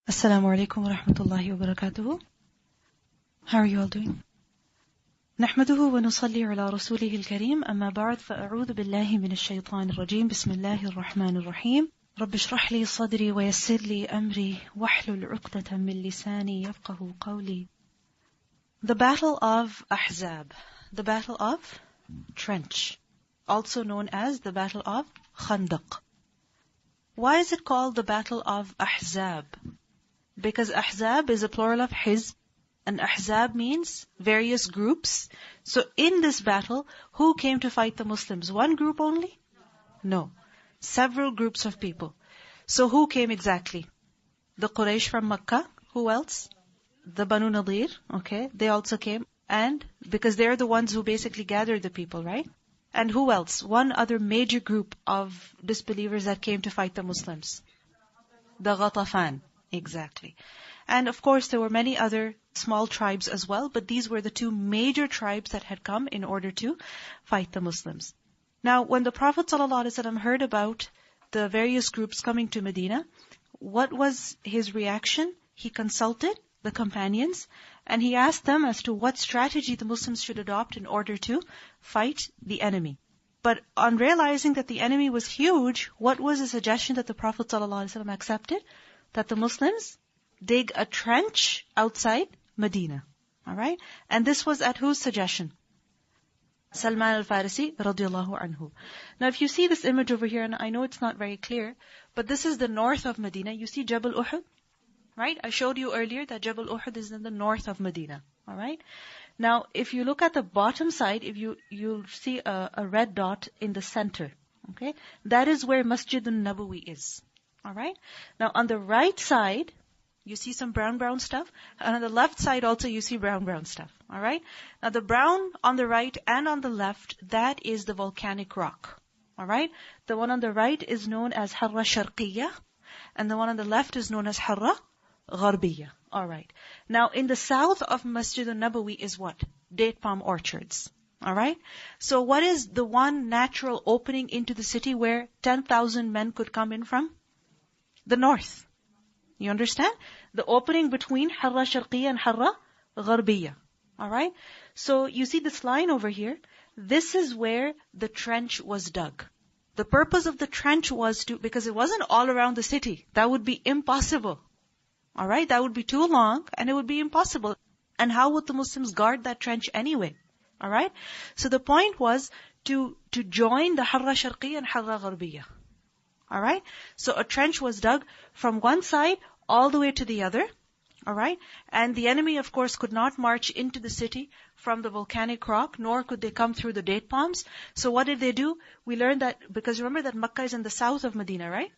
Assalamu alaikum wa rahmatullahi wa barakatuhu. How are you all doing? نحمده ونصلي على رسوله الكريم أما بعد فأعوذ بالله من الشيطان الرجيم بسم الله الرحمن الرحيم رب اشرح لي صدري ويسر لي أمري واحلل عقدة من لساني يفقه قولي. The Battle of Ahzab, the Battle of Trench, also known as the Battle of Khandaq. Why is it called the Battle of Ahzab? Because Ahzab is a plural of Hizb, and Ahzab means various groups. So in this battle, who came to fight the Muslims? One group only? No. Several groups of people. So who came exactly? The Quraysh from Makkah. Who else? The Banu Nadir. Okay, they also came. And because they're the ones who basically gathered the people, right? And who else? One other major group of disbelievers that came to fight the Muslims. The Ghatafan. Exactly. And of course, there were many other small tribes as well, but these were the two major tribes that had come in order to fight the Muslims. Now, when the Prophet ﷺ heard about the various groups coming to Medina, what was his reaction? He consulted the companions and he asked them as to what strategy the Muslims should adopt in order to fight the enemy. But on realizing that the enemy was huge, what was the suggestion that the Prophet ﷺ accepted? That the Muslims dig a trench outside Medina. Alright? And this was at whose suggestion? Salman al-Farisi radiallahu anhu. Now if you see this image over here, and I know it's not very clear, but this is the north of Medina. You see Jabal Uhud? Right? I showed you earlier that Jabal Uhud is in the north of Medina. Alright? Now if you look at the bottom side, you'll see a red dot in the center. Okay? That is where Masjid al-Nabawi is. Alright? Now on the right side, you see some brown stuff. And on the left side also you see brown stuff. Alright? Now the brown on the right and on the left, that is the volcanic rock. Alright? The one on the right is known as Harra Sharqiyya. And the one on the left is known as Harra Gharbiyya. Alright. Now in the south of Masjid al-Nabawi is what? Date palm orchards. Alright? So what is the one natural opening into the city where 10,000 men could come in from? The north. You understand? The opening between Harra Sharqiyya and Harra Gharbiyya. Alright? So you see this line over here. This is where the trench was dug. The purpose of the trench was because it wasn't all around the city. That would be impossible. Alright? That would be too long and it would be impossible. And how would the Muslims guard that trench anyway? Alright? So the point was to join the Harra Sharqiyya and Harra Gharbiyya. Alright? So a trench was dug from one side all the way to the other. Alright? And the enemy, of course, could not march into the city from the volcanic rock, nor could they come through the date palms. So what did they do? We learned that, because remember that Makkah is in the south of Medina, right?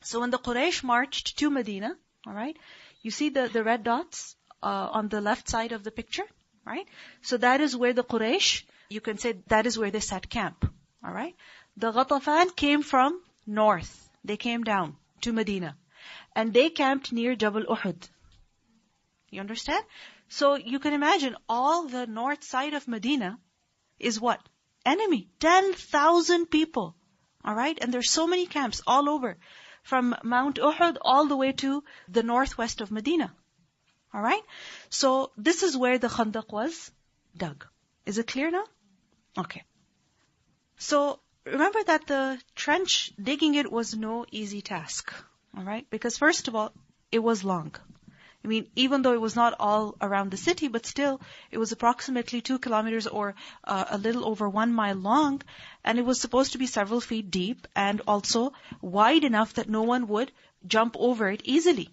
So when the Quraysh marched to Medina, alright, you see the red dots on the left side of the picture, right? So that is where the Quraysh, you can say that is where they set camp. Alright? The Ghatafan came from north. They came down to Medina. And they camped near Jabal Uhud. You understand? So you can imagine all the north side of Medina is what? Enemy. 10,000 people. Alright? And there's so many camps all over. From Mount Uhud all the way to the northwest of Medina. Alright? So this is where the Khandaq was dug. Is it clear now? Okay. So remember that the trench, digging it was no easy task. Alright? Because first of all, it was long. I mean, even though it was not all around the city, but still, it was approximately 2 kilometers or a little over 1 mile long, and it was supposed to be several feet deep and also wide enough that no one would jump over it easily.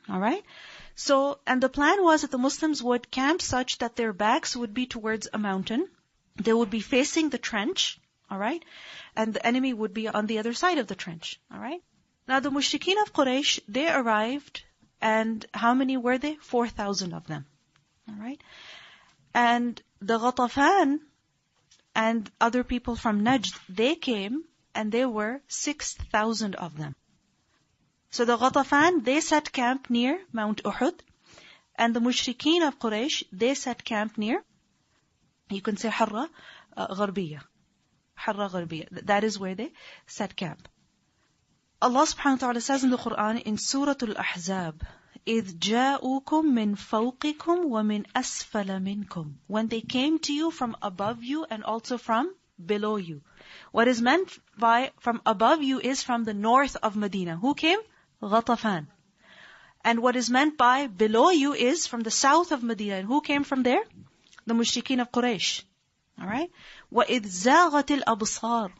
Alright? So, and the plan was that the Muslims would camp such that their backs would be towards a mountain. They would be facing the trench. Alright? And the enemy would be on the other side of the trench. Alright? Now the mushrikeen of Quraysh, they arrived, and how many were they? 4,000 of them. Alright? And the Ghatafan and other people from Najd, they came, and there were 6,000 of them. So the Ghatafan, they set camp near Mount Uhud, and the mushrikeen of Quraysh, they set camp near, you can say Harra Gharbiyya. Harra Gharbiyya. That is where they set camp. Allah subhanahu wa ta'ala says in the Quran in Surah Al-Ahzab, إِذْ جَاءُوكُم مِّن فَوْقِكُمْ وَمِنْ أَسْفَلَ مِنْكُمْ. When they came to you from above you and also from below you. What is meant by from above you is from the north of Medina. Who came? Ghatafan. And what is meant by below you is from the south of Medina. And who came from there? The mushrikeen of Quraysh. Alright? وَإِذْ زَاغَتِ الْأَبْصَارِ.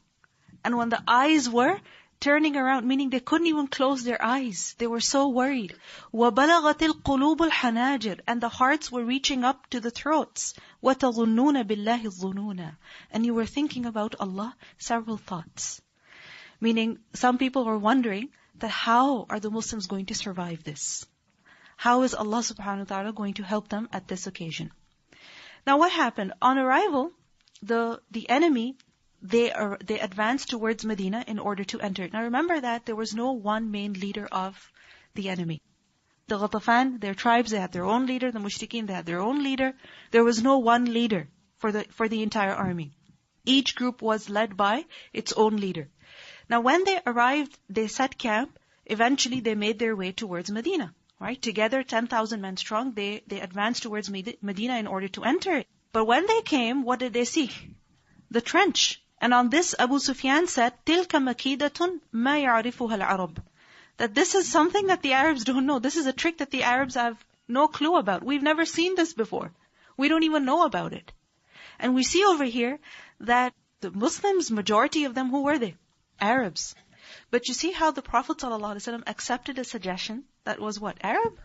And when the eyes were turning around, meaning they couldn't even close their eyes. They were so worried. وَبَلَغَتِ الْقُلُوبُ الْحَنَاجِرِ. And the hearts were reaching up to the throats. وَتَظُنُّونَ بِاللَّهِ الظُّنُونَ. And you were thinking about Allah several thoughts. Meaning, some people were wondering that how are the Muslims going to survive this? How is Allah subhanahu wa ta'ala going to help them at this occasion? Now what happened? On arrival, the enemy, they advanced towards Medina in order to enter it. Now remember that there was no one main leader of the enemy. The Ghatafan, their tribes, they had their own leader. The Mushrikeen, they had their own leader. There was no one leader for the entire army. Each group was led by its own leader. Now when they arrived, they set camp. Eventually they made their way towards Medina. Right? Together, 10,000 men strong, they advanced towards Medina in order to enter it. But when they came, what did they see? The trench. And on this, Abu Sufyan said, تِلْكَ مَكِيدَةٌ مَا يَعْرِفُهَا الْعَرَبُ. That this is something that the Arabs don't know. This is a trick that the Arabs have no clue about. We've never seen this before. We don't even know about it. And we see over here that the Muslims, majority of them, who were they? Arabs. But you see how the Prophet ﷺ accepted a suggestion that was what? Arab?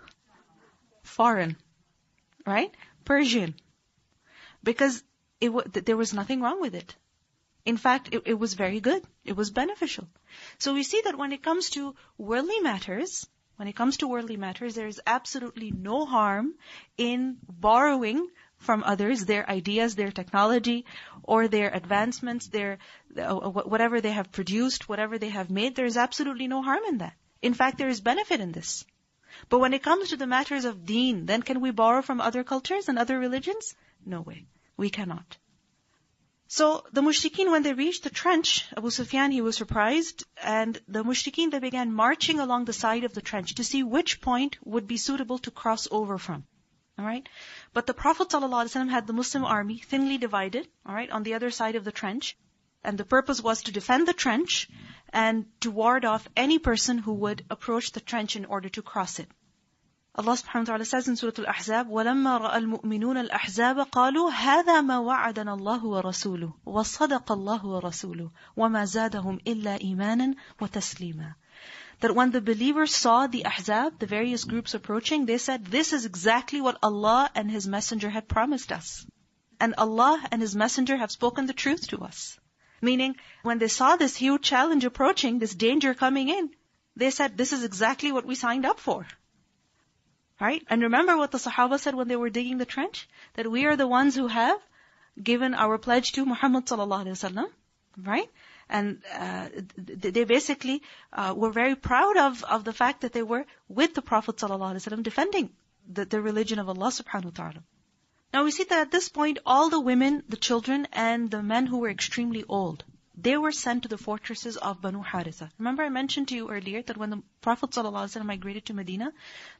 Foreign. Right? Persian. Because there was nothing wrong with it. In fact, it was very good. It was beneficial. So we see that when it comes to worldly matters, there is absolutely no harm in borrowing from others their ideas, their technology, or their advancements, their whatever they have produced, whatever they have made. There is absolutely no harm in that. In fact, there is benefit in this. But when it comes to the matters of deen, then can we borrow from other cultures and other religions? No way. We cannot. So the mushrikeen, when they reached the trench, Abu Sufyan, he was surprised, and the mushrikeen, they began marching along the side of the trench to see which point would be suitable to cross over from. Alright? But the Prophet ﷺ had the Muslim army thinly divided, alright, on the other side of the trench. And the purpose was to defend the trench and to ward off any person who would approach the trench in order to cross it. Allah subhanahu wa ta'ala says in Surah Al-Ahzab, وَلَمَّا رَأَى الْمُؤْمِنُونَ الْأَحْزَابَ قَالُوا هَذَا مَا وَعَدَنَا اللَّهُ وَرَسُولُهُ وَصَدَقَ اللَّهُ وَرَسُولُهُ وَمَا زَادَهُمْ إِلَّا إِيمَانًا وَتَسْلِيمًا. That when the believers saw the Ahzab, the various groups approaching, they said, this is exactly what Allah and His Messenger had promised us. And Allah and His Messenger have spoken the truth to us. Meaning, when they saw this huge challenge approaching, this danger coming in, they said, this is exactly what we signed up for. Right? And remember what the Sahaba said when they were digging the trench? That we are the ones who have given our pledge to Muhammad sallallahu alaihi wasallam. Right? And they basically were very proud of the fact that they were with the Prophet sallallahu alaihi wasallam defending the religion of Allah subhanahu wa ta'ala. Now we see that at this point, all the women, the children, and the men who were extremely old, they were sent to the fortresses of Banu Haritha. Remember I mentioned to you earlier that when the Prophet ﷺ migrated to Medina,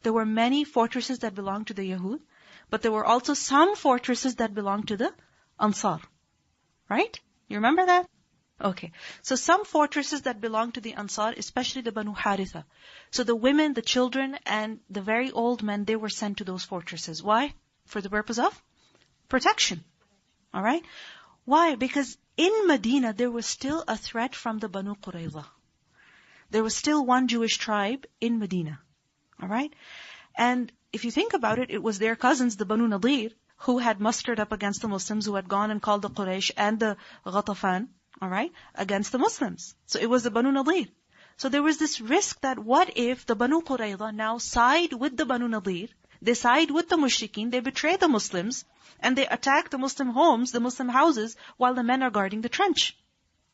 there were many fortresses that belonged to the Yahud, but there were also some fortresses that belonged to the Ansar. Right? You remember that? Okay. So some fortresses that belonged to the Ansar, especially the Banu Haritha. So the women, the children, and the very old men, they were sent to those fortresses. Why? For the purpose of protection. Alright? Why? Because in Medina, there was still a threat from the Banu Qurayza. There was still one Jewish tribe in Medina. Alright? And if you think about it, it was their cousins, the Banu Nadir, who had mustered up against the Muslims, who had gone and called the Quraysh and the Ghatafan, alright, against the Muslims. So it was the Banu Nadir. So there was this risk that what if the Banu Qurayza now side with the Banu Nadir, they side with the mushrikeen, they betray the Muslims, and they attack the Muslim homes, the Muslim houses, while the men are guarding the trench.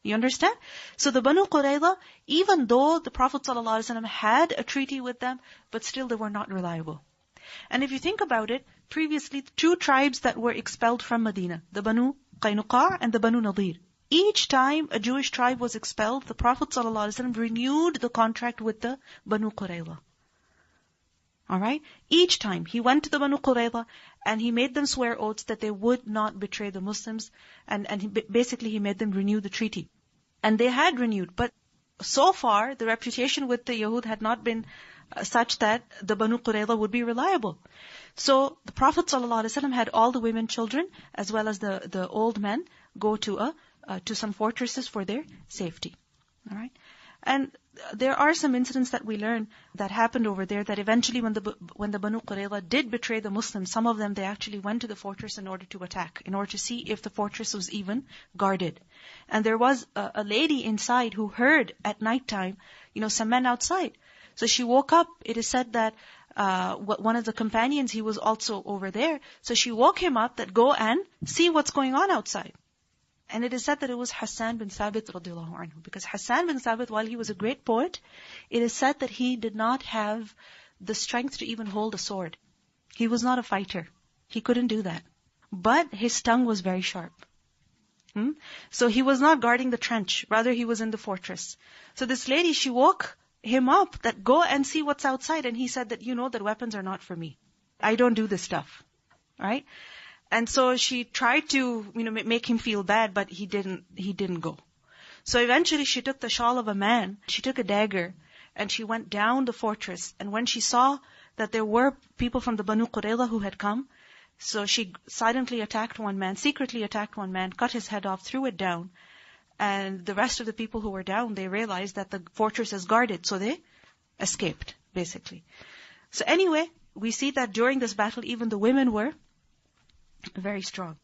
You understand? So the Banu Qurayza, even though the Prophet ﷺ had a treaty with them, but still they were not reliable. And if you think about it, previously 2 tribes that were expelled from Medina, the Banu Qaynuqa and the Banu Nadir. Each time a Jewish tribe was expelled, the Prophet ﷺ renewed the contract with the Banu Qurayza. Alright? Each time he went to the Banu Qurayza and he made them swear oaths that they would not betray the Muslims, and basically he made them renew the treaty. And they had renewed, but so far the reputation with the Yahud had not been such that the Banu Qurayza would be reliable. So the Prophet ﷺ had all the women, children, as well as the old men go to some fortresses for their safety. Alright? And there are some incidents that we learn that happened over there, that eventually when the Banu Qurayza did betray the Muslims, some of them, they actually went to the fortress in order to attack, in order to see if the fortress was even guarded. And there was a lady inside who heard at nighttime, some men outside. So she woke up. It is said that one of the companions, he was also over there. So she woke him up that go and see what's going on outside. And it is said that it was Hassan bin Thabit radiallahu anhu. Because Hassan bin Thabit, while he was a great poet, it is said that he did not have the strength to even hold a sword. He was not a fighter. He couldn't do that. But his tongue was very sharp. So he was not guarding the trench. Rather, he was in the fortress. So this lady, she woke him up that go and see what's outside. And he said that, that weapons are not for me. I don't do this stuff. Right? And so she tried to, make him feel bad, but he didn't go. So eventually she took the shawl of a man, she took a dagger, and she went down the fortress. And when she saw that there were people from the Banu Qurayza who had come, so she silently attacked one man, secretly attacked one man, cut his head off, threw it down. And the rest of the people who were down, they realized that the fortress is guarded, so they escaped, basically. So anyway, we see that during this battle, even the women were very strong.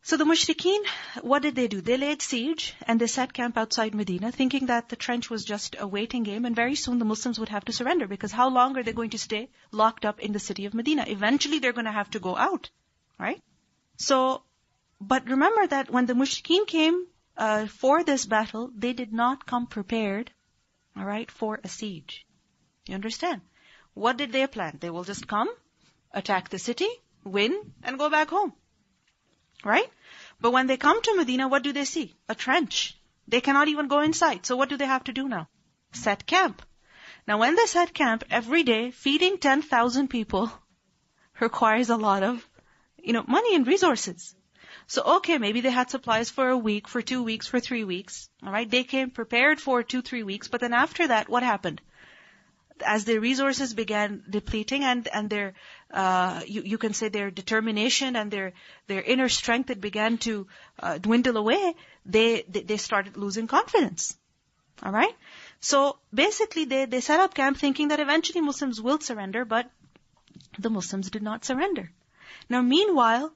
So the mushrikeen, what did they do? They laid siege and they set camp outside Medina, thinking that the trench was just a waiting game, and very soon the Muslims would have to surrender, because how long are they going to stay locked up in the city of Medina? Eventually they're going to have to go out, right? So, but remember that when the mushrikeen came for this battle, they did not come prepared, alright, for a siege. You understand? What did they plan? They will just come, attack the city, win, and go back home. Right? But when they come to Medina, what do they see? A trench. They cannot even go inside. So what do they have to do now? Set camp. Now when they set camp, every day, feeding 10,000 people requires a lot of, money and resources. So okay, maybe they had supplies for a week, for 2 weeks, for 3 weeks. Alright? They came prepared for 2-3 weeks. But then after that, what happened? As their resources began depleting and their, you can say their determination and their inner strength, it began to dwindle away, they started losing confidence. Alright? So basically they set up camp thinking that eventually Muslims will surrender, but the Muslims did not surrender. Now meanwhile,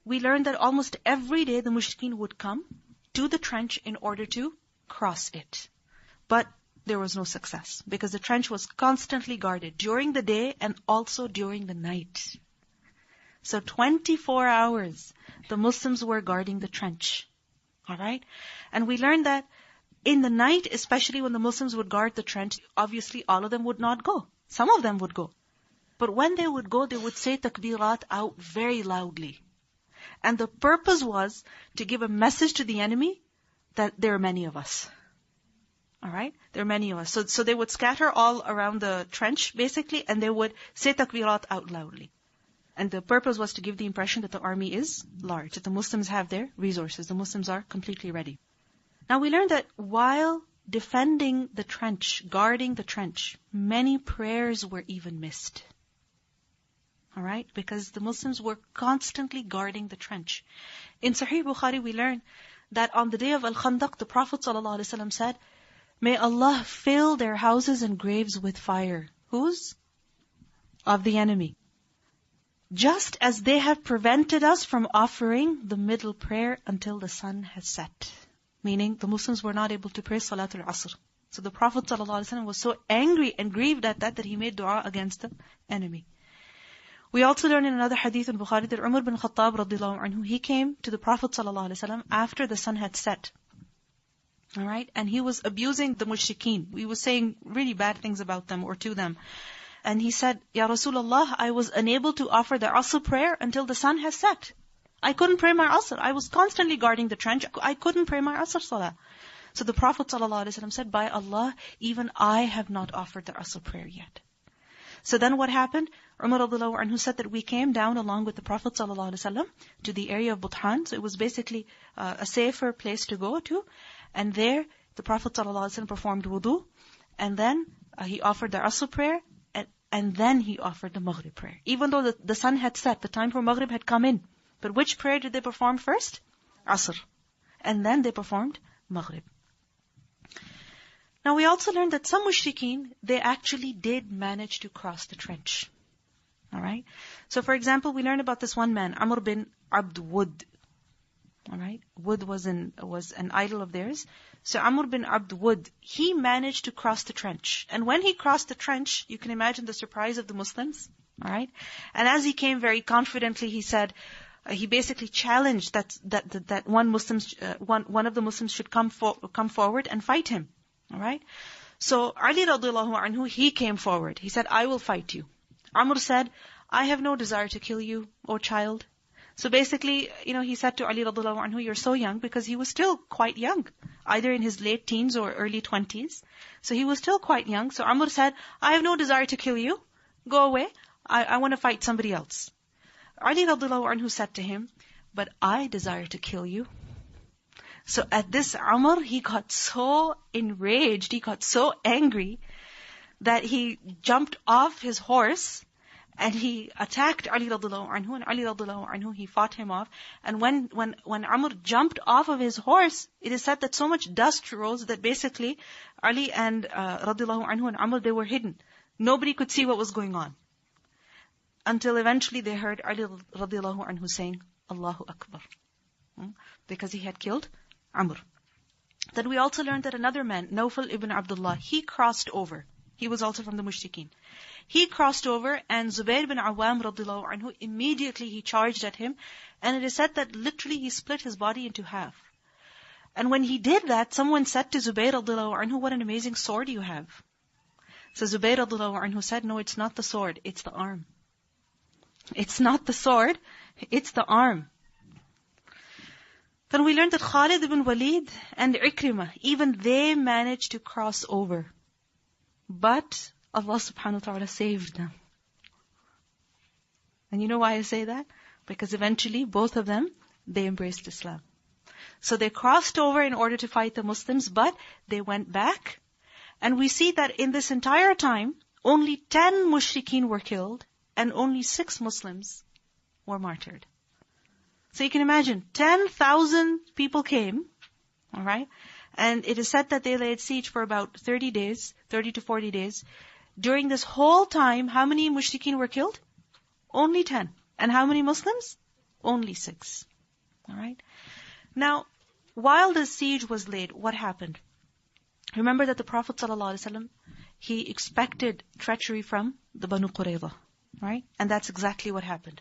we learned that almost every day the mushrikeen would come to the trench in order to cross it. But there was no success, because the trench was constantly guarded during the day and also during the night. So 24 hours, the Muslims were guarding the trench. Alright? And we learned that in the night, especially when the Muslims would guard the trench, obviously all of them would not go. Some of them would go. But when they would go, they would say takbirat out very loudly. And the purpose was to give a message to the enemy that there are many of us. Alright? There are many of us. So they would scatter all around the trench, basically, and they would say takbirat out loudly. And the purpose was to give the impression that the army is large, that the Muslims have their resources, the Muslims are completely ready. Now we learned that while defending the trench, guarding the trench, many prayers were even missed. Alright? Because the Muslims were constantly guarding the trench. In Sahih Bukhari we learn that on the day of Al-Khandaq, the Prophet ﷺ said, "May Allah fill their houses and graves with fire." Whose? Of the enemy. Just as they have prevented us from offering the middle prayer until the sun has set. Meaning, the Muslims were not able to pray Salatul Asr. So the Prophet ﷺ was so angry and grieved at that he made dua against the enemy. We also learn in another hadith in Bukhari that Umar bin Khattab radiallahu anhu, he came to the Prophet ﷺ after the sun had set. Alright? And he was abusing the mushrikeen. He was saying really bad things about them or to them. And he said, "Ya Rasulullah, I was unable to offer the Asr prayer until the sun has set." I couldn't pray my Asr. I was constantly guarding the trench. I couldn't pray my Asr Salah. So the Prophet ﷺ said, by Allah, even I have not offered the Asr prayer yet. So then what happened? Umar radiallahu anhu said that we came down along with the Prophet ﷺ to the area of Buthan. So it was basically a safer place to go to. And there, the Prophet ﷺ performed wudu. And then he offered the Asr prayer. And then he offered the Maghrib prayer. Even though the sun had set, the time for Maghrib had come in. But which prayer did they perform first? Asr. And then they performed Maghrib. Now we also learned that some mushrikeen, they actually did manage to cross the trench. Alright? So for example, we learned about this one man, Amr bin Abd Wud. Alright? Wood was an idol of theirs. So Amr bin Abd Wud, he managed to cross the trench. And when he crossed the trench, you can imagine the surprise of the Muslims. Alright? And as he came very confidently, he said, he basically challenged that one of the Muslims should come forward and fight him. Alright? So Ali radiallahu anhu, he came forward. He said, I will fight you. Amr said, I have no desire to kill you, O child. So basically, he said to Ali radiallahu anhu, you're so young, because he was still quite young, either in his late teens or early 20s. So he was still quite young. So Amr said, I have no desire to kill you. Go away. I want to fight somebody else. Ali radiallahu anhu said to him, but I desire to kill you. So at this, Amr, he got so enraged, he got so angry, that he jumped off his horse and he attacked Ali radiallahu anhu, and Ali radiallahu anhu, he fought him off. And when Amr jumped off of his horse, it is said that so much dust rose that basically Ali and radiallahu anhu and Amr, they were hidden. Nobody could see what was going on. Until eventually they heard Ali radiallahu anhu saying, Allahu Akbar. Because he had killed Amr. Then we also learned that another man, Nawfal ibn Abdullah, he crossed over. He was also from the mushrikeen. He crossed over, and Zubair bin Awam radiallahu anhu, immediately he charged at him, and it is said that literally he split his body into half. And when he did that, someone said to Zubair radiallahu anhu, what an amazing sword you have. So Zubair radiallahu anhu said, no, it's not the sword, it's the arm. It's not the sword, it's the arm. Then we learned that Khalid ibn Walid and Ikrimah, even they managed to cross over. But Allah subhanahu wa ta'ala saved them. And you know why I say that? Because eventually both of them, they embraced Islam. So they crossed over in order to fight the Muslims, but they went back. And we see that in this entire time, only 10 mushrikeen were killed, and only 6 Muslims were martyred. So you can imagine, 10,000 people came, alright? And it is said that they laid siege for about 30 to 40 days. During this whole time, how many mushrikeen were killed? Only 10. And how many Muslims? Only 6. Alright? Now, while the siege was laid, what happened? Remember that the Prophet ﷺ, he expected treachery from the Banu Qurayza. Right? And that's exactly what happened.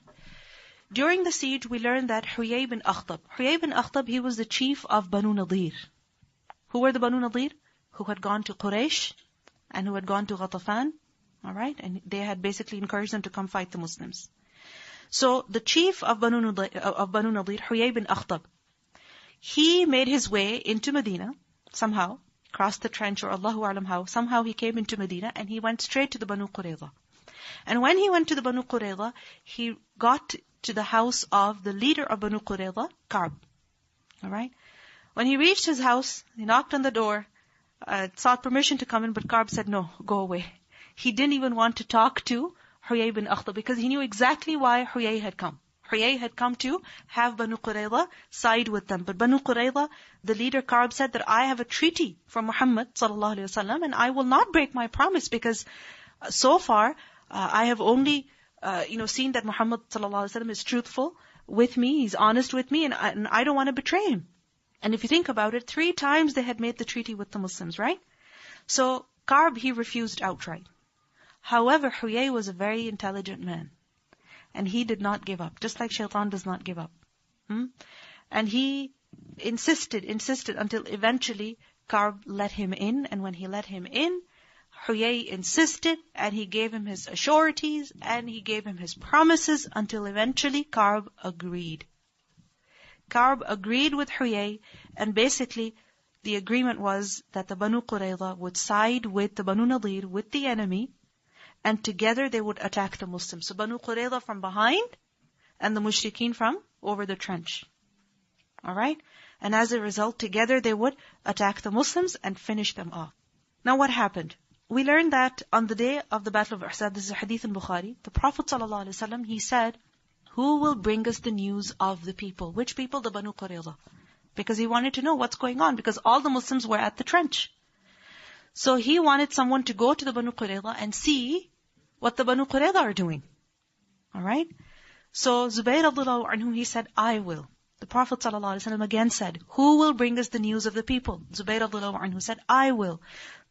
During the siege, we learned that Huyay bin Akhtab, he was the chief of Banu Nadir. Who were the Banu Nadir? Who had gone to Quraysh and who had gone to Ghatafan. Alright? And they had basically encouraged them to come fight the Muslims. So the chief of Banu Nadir, Huyay bin Akhtab, he made his way into Medina, somehow, crossed the trench, or Allahu A'lam how, somehow he came into Medina and he went straight to the Banu Qurayza. And when he went to the Banu Qurayza, he got to the house of the leader of Banu Qurayza, Ka'b. Alright? When he reached his house, he knocked on the door, sought permission to come in, but Ka'b said, no, go away. He didn't even want to talk to Huyay bin Akhtab because he knew exactly why Huyay had come. Huyay had come to have Banu Qurayza side with them. But Banu Qurayza, the leader Ka'b said that I have a treaty from Muhammad sallallahu alaihi wasallam and I will not break my promise because so far, I have only, seen that Muhammad sallallahu alaihi wasallam is truthful with me, he's honest with me, and I don't want to betray him. And if you think about it, 3 times they had made the treaty with the Muslims, right? So Ka'b, he refused outright. However, Huyay was a very intelligent man, and he did not give up, just like Shaitan does not give up. And he insisted until eventually Ka'b let him in, and when he let him in, Huyay insisted, and he gave him his assurities, and he gave him his promises, until eventually Ka'b agreed. Ka'b agreed with Huyay, and basically the agreement was that the Banu Qurayza would side with the Banu Nadir, with the enemy, and together they would attack the Muslims. So Banu Qurayza from behind, and the Mushrikeen from over the trench. Alright? And as a result, together they would attack the Muslims and finish them off. Now what happened? We learned that on the day of the Battle of Uhud, this is a hadith in Bukhari, the Prophet ﷺ, he said, who will bring us the news of the people? Which people? The Banu Qurayza. Because he wanted to know what's going on, because all the Muslims were at the trench. So he wanted someone to go to the Banu Qurayza and see what the Banu Qurayza are doing. Alright? So Zubayr radiallahu anhu, he said, I will. The Prophet ﷺ again said, who will bring us the news of the people? Zubayr radiallahu anhu said, I will.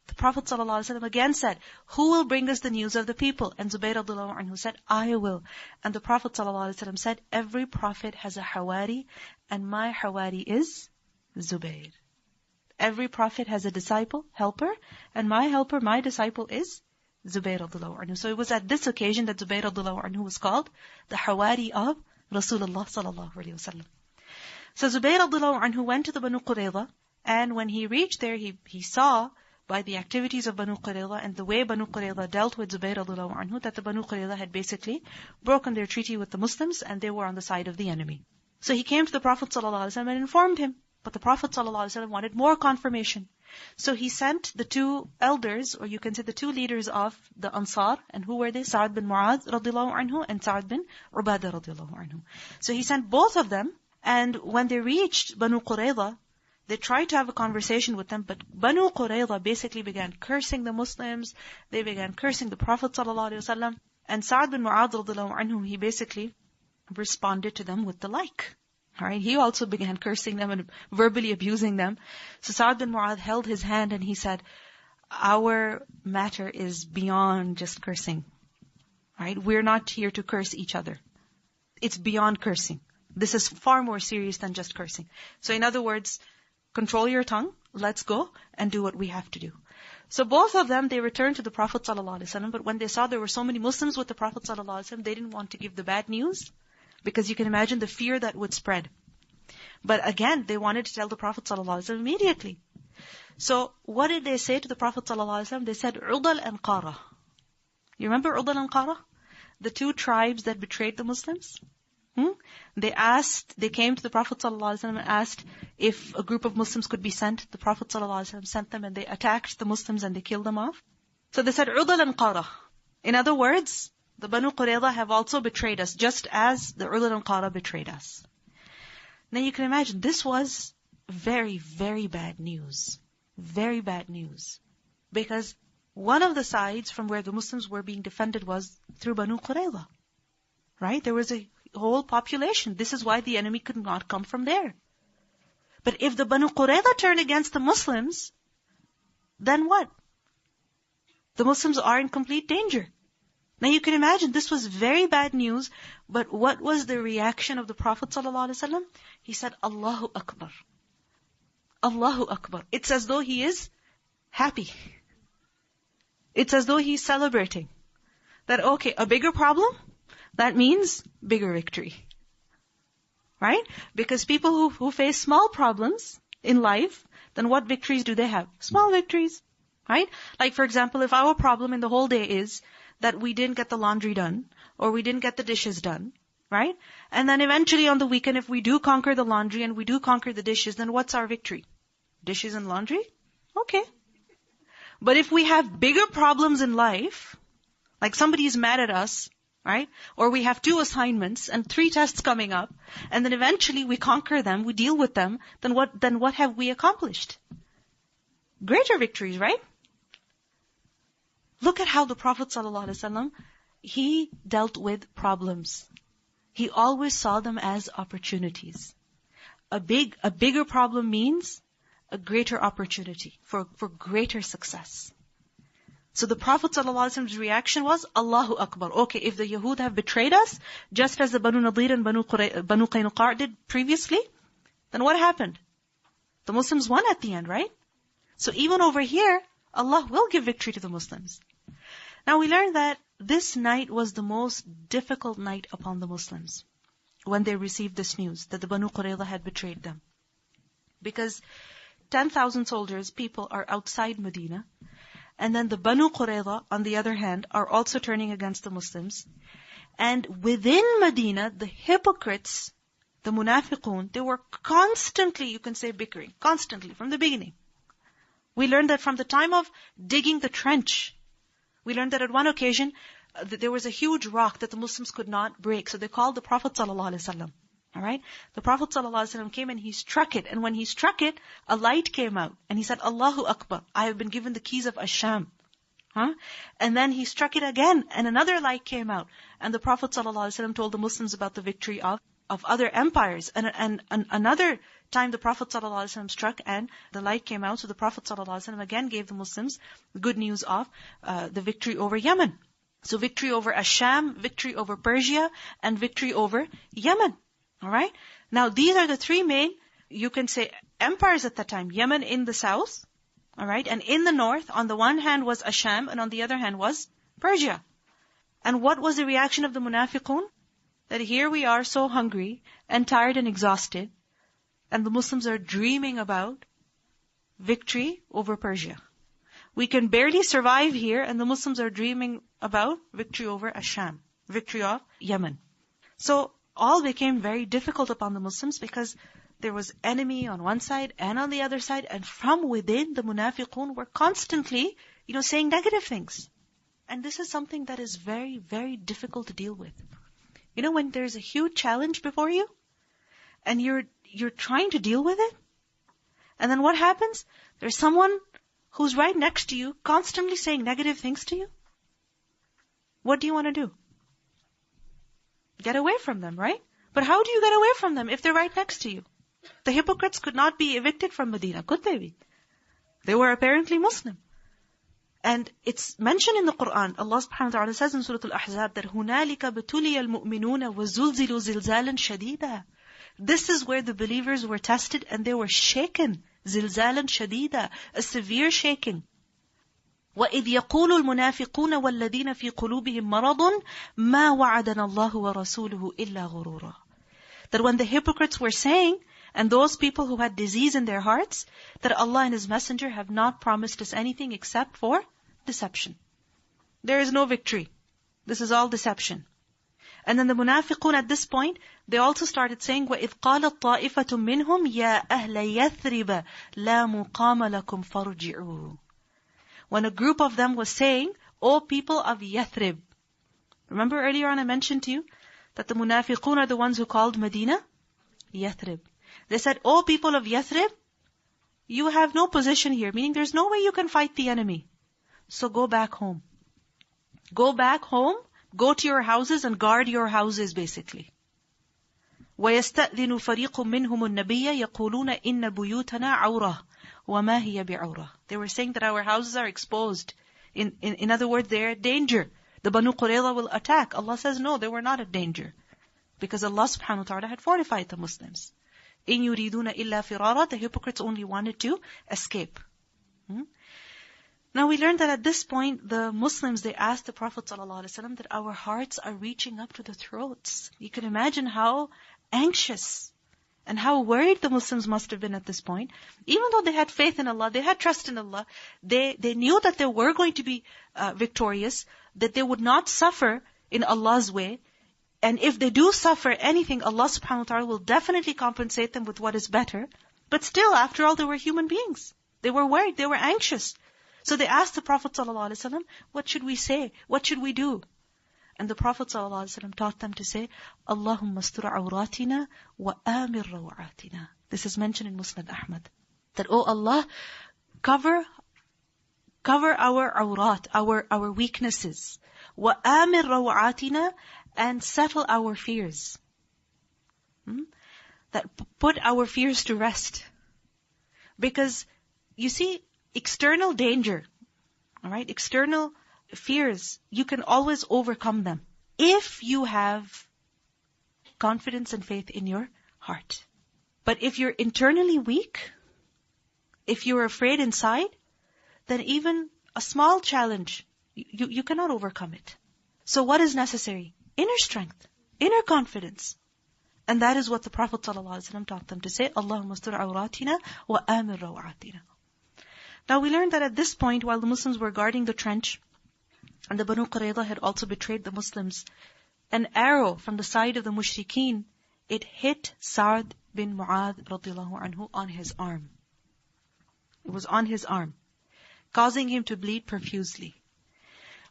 The Prophet ﷺ again said, who will bring us the news of the people? And Zubayr radiallahu anhu said, I will. And the Prophet ﷺ said, every prophet has a hawari, and my hawari is Zubayr. Every prophet has a disciple, helper, and my helper, my disciple is Zubayr radiallahu anhu. So it was at this occasion that Zubayr radiallahu anhu was called the hawari of Rasulullah sallallahu alaihi wasallam. So Zubayr radiallahu anhu went to the Banu Qurayza, and when he reached there, he saw by the activities of Banu Qurayza and the way Banu Qurayza dealt with Zubayr radiallahu anhu, that the Banu Qurayza had basically broken their treaty with the Muslims and they were on the side of the enemy. So he came to the Prophet ﷺ and informed him. But the Prophet ﷺ wanted more confirmation. So he sent the two elders, or you can say the two leaders of the Ansar, and who were they? Sa'ad bin Mu'adh radiallahu anhu and Sa'ad bin Ubadah radiallahu anhu. So he sent both of them, and when they reached Banu Qurayza, they tried to have a conversation with them, but Banu Qurayza basically began cursing the Muslims. They began cursing the Prophet ﷺ. And Sa'ad bin Mu'adh radiallahu anhu, he basically responded to them with the like. Alright, he also began cursing them and verbally abusing them. So Sa'ad bin Mu'adh held his hand and he said, our matter is beyond just cursing. Right? We're not here to curse each other. It's beyond cursing. This is far more serious than just cursing. So in other words, control your tongue, let's go and do what we have to do. So both of them, they returned to the Prophet ﷺ, but when they saw there were so many Muslims with the Prophet ﷺ, they didn't want to give the bad news, because you can imagine the fear that would spread. But again, they wanted to tell the Prophet ﷺ immediately. So what did they say to the Prophet ﷺ? They said, Udal and Qara. You remember Udal and Qara? The two tribes that betrayed the Muslims? They came to the Prophet ﷺ and asked if a group of Muslims could be sent. The Prophet ﷺ sent them and they attacked the Muslims and they killed them off. So they said, Udal and Qara. In other words, the Banu Qurayza have also betrayed us, just as the Udal and Qara betrayed us. Now you can imagine, this was very, very bad news. Very bad news. Because one of the sides from where the Muslims were being defended was through Banu Qurayza. Right? There was a whole population. This is why the enemy could not come from there. But if the Banu Qurayza turn against the Muslims, then what? The Muslims are in complete danger. Now you can imagine, this was very bad news, but what was the reaction of the Prophet ﷺ? He said, Allahu Akbar. Allahu Akbar. It's as though he is happy. It's as though he's celebrating. That, okay, a bigger problem? That means bigger victory. Right? Because people who face small problems in life, then what victories do they have? Small victories. Right? Like for example, if our problem in the whole day is that we didn't get the laundry done, or we didn't get the dishes done, right? And then eventually on the weekend, if we do conquer the laundry and we do conquer the dishes, then what's our victory? Dishes and laundry? Okay. But if we have bigger problems in life, like somebody is mad at us, right? Or we have 2 assignments and 3 tests coming up, and then eventually we conquer them, we deal with them, then what have we accomplished? Greater victories, right? Look at how the Prophet ﷺ, he dealt with problems. He always saw them as opportunities. A bigger problem means a greater opportunity for greater success. So the Prophet ﷺ's reaction was, Allahu Akbar. Okay, if the Yahud have betrayed us, just as the Banu Nadir and Banu Qaynuqa did previously, then what happened? The Muslims won at the end, right? So even over here, Allah will give victory to the Muslims. Now we learned that this night was the most difficult night upon the Muslims. when they received this news that the Banu Qurayza had betrayed them. Because 10,000 soldiers, people are outside Medina. And then the Banu Qurayza, on the other hand, are also turning against the Muslims. And within Medina, the hypocrites, the munafiqun, they were constantly, you can say, bickering. Constantly, from the beginning. We learned that from the time of digging the trench. We learned that at one occasion, there was a huge rock that the Muslims could not break. So they called the Prophet ﷺ. Alright? The Prophet ﷺ came and he struck it. And when he struck it, a light came out. And he said, Allahu Akbar, I have been given the keys of Ash-Sham. And then he struck it again, and another light came out. And the Prophet ﷺ told the Muslims about the victory of other empires. And another time the Prophet ﷺ struck and the light came out. So the Prophet ﷺ again gave the Muslims good news of the victory over Yemen. So victory over Ash-Sham, victory over Persia, and victory over Yemen. Alright? Now these are the three main, you can say, empires at that time. Yemen in the south. Alright? And in the north, on the one hand was Ash-Sham, and on the other hand was Persia. And what was the reaction of the munafiqun? That here we are so hungry and tired and exhausted, and the Muslims are dreaming about victory over Persia. We can barely survive here, and the Muslims are dreaming about victory over Ash-Sham, victory of Yemen. So all became very difficult upon the Muslims because there was enemy on one side and on the other side, and from within the munafiqun were constantly, saying negative things. And this is something that is very, very difficult to deal with. When there's a huge challenge before you, and you're trying to deal with it, and then what happens? There's someone who's right next to you, constantly saying negative things to you. What do you want to do? Get away from them, right? But how do you get away from them if they're right next to you? The hypocrites could not be evicted from Medina, could they be? They were apparently Muslim. And it's mentioned in the Quran, Allah subhanahu wa ta'ala says in Surah Al-Ahzab that هُنَالِكَ بَتُلِيَ الْمُؤْمِنُونَ وَزُلْزِلُوا زِلْزَالًا شَدِيدًا. This is where the believers were tested and they were shaken. زِلْزَالًا شَدِيدًا. A severe shaking. وَإِذْ يَقُولُ الْمُنَافِقُونَ وَالَّذِينَ فِي قُلُوبِهِمْ مَرَضٌ مَا وَعَدَنَا اللَّهُ وَرَسُولُهُ إِلَّا غُرُورًا. That when the hypocrites were saying, and those people who had disease in their hearts, that Allah and His Messenger have not promised us anything except for deception. There is no victory. This is all deception. And then the munafiqun at this point, they also started saying, وَإِذْ قَالَتْ طَائِفَةٌ مِّنْهُمْ يَا أَهْلَ يَثْرِبَ لَا مُقَامَ لَكُمْ فَارْجِعُوا. When a group of them was saying, O people of Yathrib. Remember earlier on I mentioned to you that the munafiqun are the ones who called Medina Yathrib. They said, O people of Yathrib, you have no position here, meaning there's no way you can fight the enemy. So go back home. Go back home, go to your houses and guard your houses basically. وَيَسْتَأْذِنُ فَرِيقٌ مِّنْهُمُ النَّبِيَّ يَقُولُونَ إِنَّ بُيُوتَنَا عَوْرَةٌ وَمَا هِيَ بِعَوْرَةٍ. They were saying that our houses are exposed. In other words, they're at danger. The Banu Qurayza will attack. Allah says no, they were not at danger. Because Allah subhanahu wa ta'ala had fortified the Muslims. إِن يُرِيدُونَ إِلَّا فِرَارًا. The hypocrites only wanted to escape. Now we learned that at this point, the Muslims, they asked the Prophet ﷺ that our hearts are reaching up to the throats. You can imagine how anxious and how worried the Muslims must have been at this point. Even though they had faith in Allah, they had trust in Allah, they knew that they were going to be victorious, that they would not suffer in Allah's way. And if they do suffer anything, Allah subhanahu wa ta'ala will definitely compensate them with what is better. But still, after all, they were human beings. They were worried, they were anxious. So they asked the Prophet ﷺ, what should we say? What should we do? And the Prophet ﷺ taught them to say, Allahumma astur awratina wa amir rawatina. This is mentioned in Musnad Ahmad. That, oh Allah, cover our awrat, our weaknesses. Wa amir rawatina, and settle our fears. That put our fears to rest. Because, you see, external danger, alright, external fears, you can always overcome them if you have confidence and faith in your heart. But if you're internally weak, if you're afraid inside, then even a small challenge, you cannot overcome it. So what is necessary? Inner strength, inner confidence. And that is what the Prophet ﷺ taught them to say, Allahumma astur awratina wa amir rawatina. Now we learned that at this point, while the Muslims were guarding the trench, and the Banu Qurayza had also betrayed the Muslims, an arrow from the side of the mushrikeen, it hit Sa'd bin Mu'adh radiallahu anhu on his arm. It was on his arm, causing him to bleed profusely.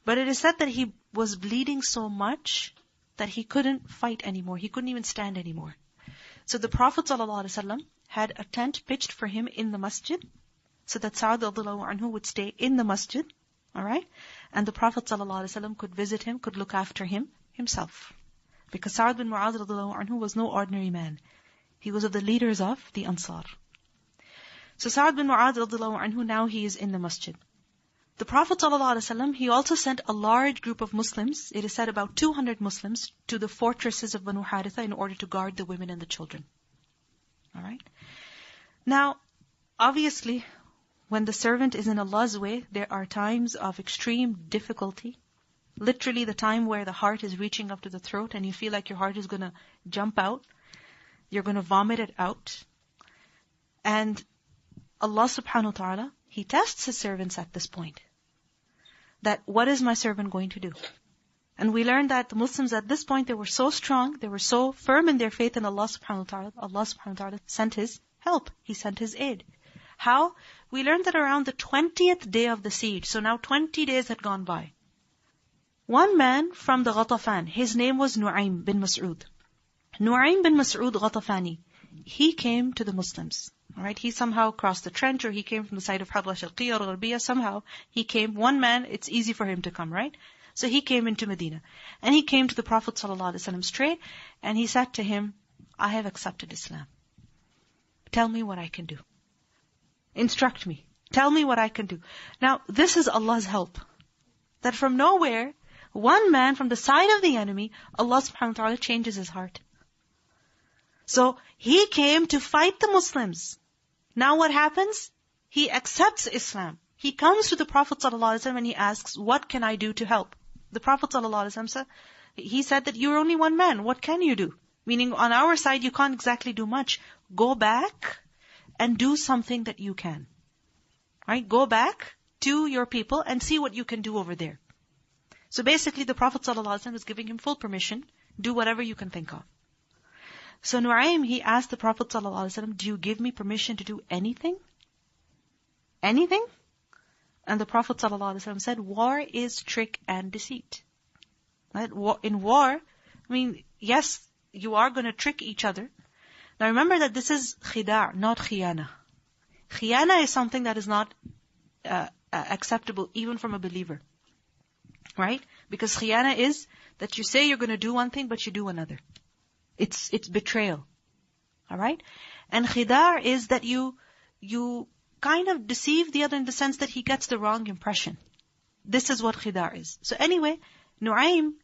But it is said that he was bleeding so much that he couldn't fight anymore. He couldn't even stand anymore. So the Prophet ﷺ had a tent pitched for him in the masjid, so that Sa'd radiallahu anhu would stay in the masjid, alright? And the Prophet ﷺ could visit him, could look after him himself. Because Sa'd bin Mu'adh radiallahu anhu was no ordinary man. He was of the leaders of the Ansar. So Sa'd bin Mu'adh radiallahu anhu, now he is in the masjid. The Prophet ﷺ, he also sent a large group of Muslims, it is said about 200 Muslims, to the fortresses of Banu Haritha in order to guard the women and the children. Alright? Now, obviously, when the servant is in Allah's way, there are times of extreme difficulty. Literally the time where the heart is reaching up to the throat and you feel like your heart is going to jump out. You're going to vomit it out. And Allah subhanahu wa ta'ala, He tests His servants at this point. That what is my servant going to do? And we learned that the Muslims at this point, they were so strong, they were so firm in their faith in Allah subhanahu wa ta'ala. Allah subhanahu wa ta'ala sent His help. He sent His aid. How? We learned that around the 20th day of the siege, so now 20 days had gone by. One man from the Ghatafan, his name was Nu'aym bin Mas'ud. Nu'aym bin Mas'ud Ghatafani, he came to the Muslims. Alright, he somehow crossed the trench, or he came from the side of Hadra Sharqiyya or Gharbiyya, somehow he came. One man, it's easy for him to come, right? So he came into Medina. And he came to the Prophet ﷺ straight, and he said to him, I have accepted Islam. Tell me what I can do. Instruct me. Tell me what I can do. Now, this is Allah's help. That from nowhere, one man from the side of the enemy, Allah subhanahu wa ta'ala changes his heart. So, he came to fight the Muslims. Now what happens? He accepts Islam. He comes to the Prophet ﷺ and he asks, what can I do to help? The Prophet ﷺ said, he said that you're only one man. What can you do? Meaning on our side, you can't exactly do much. Go back and do something that you can. Right? Go back to your people and see what you can do over there. So basically the Prophet ﷺ was giving him full permission. Do whatever you can think of. So Nu'aym, he asked the Prophet ﷺ, do you give me permission to do anything? Anything? And the Prophet ﷺ said, war is trick and deceit. Right? In war, I mean, yes, you are going to trick each other. Now remember that this is khida', not khiyana. Khiyana is something that is not acceptable even from a believer. Right? Because khiyana is that you say you're going to do one thing, but you do another. It's betrayal. Alright? And khida' is that you kind of deceive the other in the sense that he gets the wrong impression. This is what khida' is. So anyway, Nu'aym,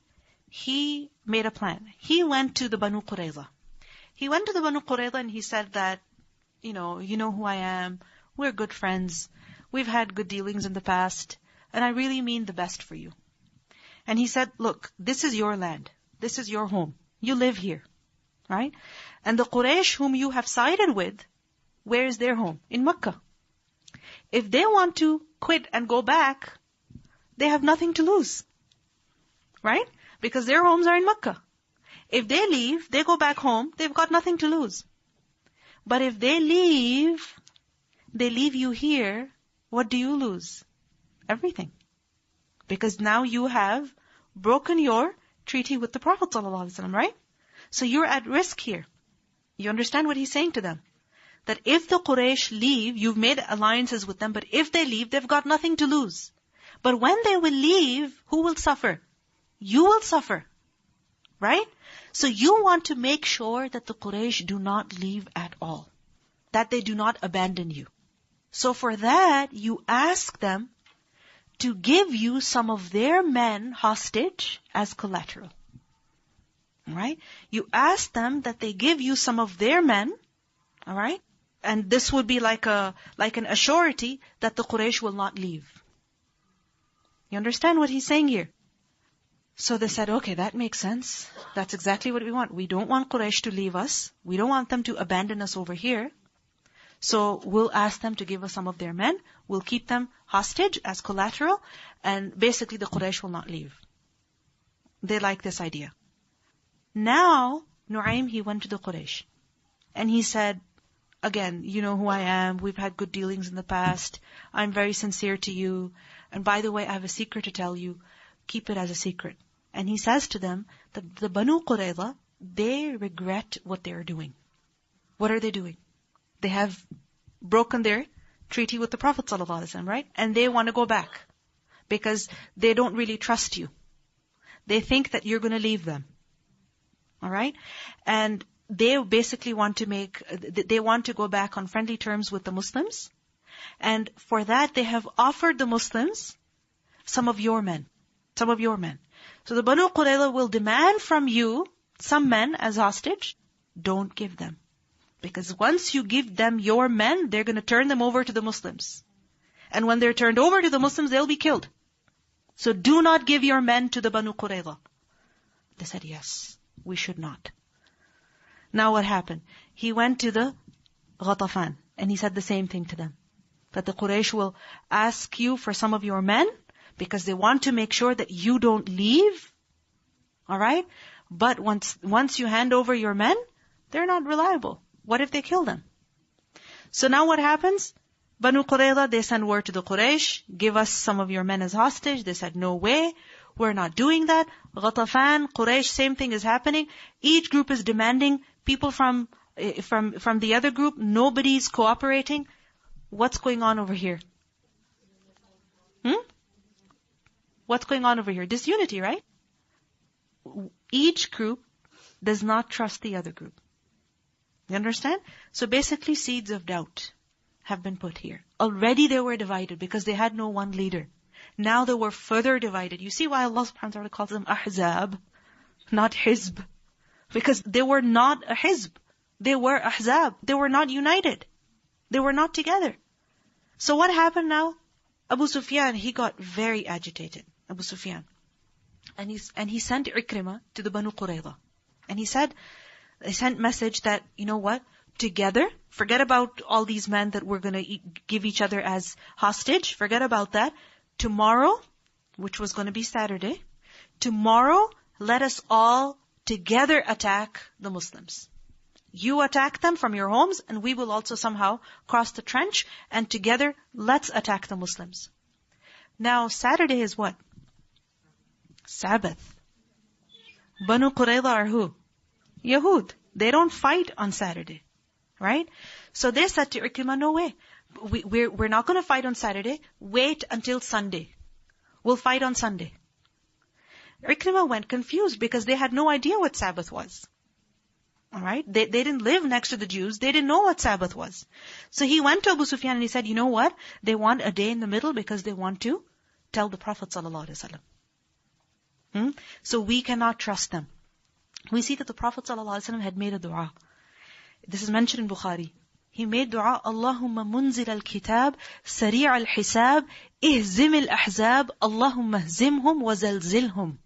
he made a plan. He went to the Banu Qurayza. He went to the Banu Qurayza and he said that, you know who I am. We're good friends. We've had good dealings in the past. And I really mean the best for you. And he said, look, this is your land. This is your home. You live here. Right? And the Quraysh whom you have sided with, where is their home? In Makkah. If they want to quit and go back, they have nothing to lose. Right? Because their homes are in Makkah. If they leave, they go back home, they've got nothing to lose. But if they leave you here, what do you lose? Everything. Because now you have broken your treaty with the Prophet ﷺ, right? So you're at risk here. You understand what he's saying to them? That if the Quraysh leave, you've made alliances with them, but if they leave, they've got nothing to lose. But when they will leave, who will suffer? You will suffer. Right? So you want to make sure that the Quraysh do not leave at all. That they do not abandon you. So for that, you ask them to give you some of their men hostage as collateral. Alright? You ask them that they give you some of their men, alright? And this would be like an assurity that the Quraysh will not leave. You understand what he's saying here? So they said, okay, that makes sense. That's exactly what we want. We don't want Quraysh to leave us. We don't want them to abandon us over here. So we'll ask them to give us some of their men. We'll keep them hostage as collateral. And basically the Quraysh will not leave. They like this idea. Now, Nu'aym, he went to the Quraysh. And he said, again, you know who I am. We've had good dealings in the past. I'm very sincere to you. And by the way, I have a secret to tell you. Keep it as a secret. And he says to them that the Banu Qurayza, they regret what they are doing. What are they doing? They have broken their treaty with the Prophet ﷺ, right? And they want to go back because they don't really trust you. They think that you're going to leave them. Alright? And they basically want to go back on friendly terms with the Muslims. And for that, they have offered the Muslims some of your men. So the Banu Qurayza will demand from you some men as hostage. Don't give them. Because once you give them your men, they're going to turn them over to the Muslims. And when they're turned over to the Muslims, they'll be killed. So do not give your men to the Banu Qurayza. They said, yes, we should not. Now what happened? He went to the Ghatafan and he said the same thing to them. That the Quraysh will ask you for some of your men because they want to make sure that you don't leave. Alright? But once you hand over your men, they're not reliable. What if they kill them? So now what happens? Banu Qurayza, they send word to the Quraysh, give us some of your men as hostage. They said, no way, we're not doing that. Ghatafan, Quraysh, same thing is happening. Each group is demanding people from the other group. Nobody's cooperating. What's going on over here? What's going on over here? Disunity, right? Each group does not trust the other group. You understand? So basically seeds of doubt have been put here. Already they were divided because they had no one leader. Now they were further divided. You see why Allah subhanahu wa ta'ala calls them ahzab, not hizb. Because they were not a hizb. They were ahzab. They were not united. They were not together. So what happened now? Abu Sufyan, he got very agitated. Abu Sufyan. And he sent Ikrimah to the Banu Qurayza. And he sent message that, you know what? Together, forget about all these men that we're going to give each other as hostage. Forget about that. Tomorrow, which was going to be Saturday, tomorrow, let us all together attack the Muslims. You attack them from your homes, and we will also somehow cross the trench, and together, let's attack the Muslims. Now, Saturday is what? Sabbath. Banu Qurayza are who? Yahud. They don't fight on Saturday. Right? So they said to Ikrimah, no way. We're not going to fight on Saturday. Wait until Sunday. We'll fight on Sunday. Ikrimah went confused because they had no idea what Sabbath was. Alright? They didn't live next to the Jews. They didn't know what Sabbath was. So he went to Abu Sufyan and he said, you know what? They want a day in the middle because they want to tell the Prophet ﷺ. So we cannot trust them. We see that the Prophet ﷺ had made a dua. This is mentioned in Bukhari. He made dua, Allahumma munzil al-kitab, sari' al-hisab, ihzim al-ahzab, Allahumma hzimhum wa zalzilhum.